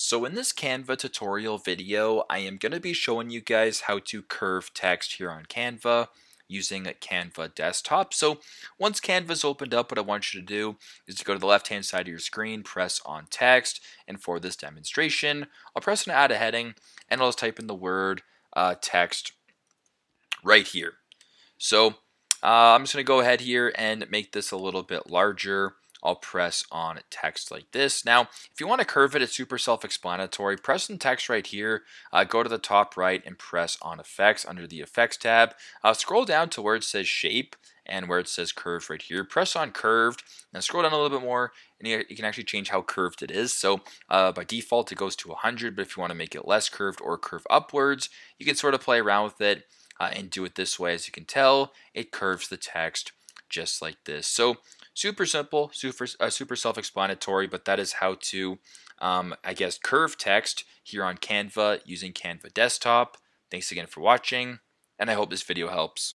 So in this Canva tutorial video, I am going to be showing you guys how to curve text here on Canva using a Canva desktop. So once Canva's opened up, what I want you to do is to go to the left-hand side of your screen, press on text, and for this demonstration, I'll press on add a heading, and I'll just type in the word text right here. So I'm just going to go ahead here and make this a little bit larger. I'll press on text like this. Now, if you want to curve it, it's super self-explanatory. Press on text right here, go to the top right and press on effects under the effects tab. Scroll down to where it says shape and where it says curve right here. Press on curved and scroll down a little bit more and you can actually change how curved it is. So by default, it goes to 100, but if you want to make it less curved or curve upwards, you can sort of play around with it. And do it this way. As you can tell, it curves the text just like this. So super simple, super self-explanatory, but that is how to, curve text here on Canva using Canva Desktop. Thanks again for watching, and I hope this video helps.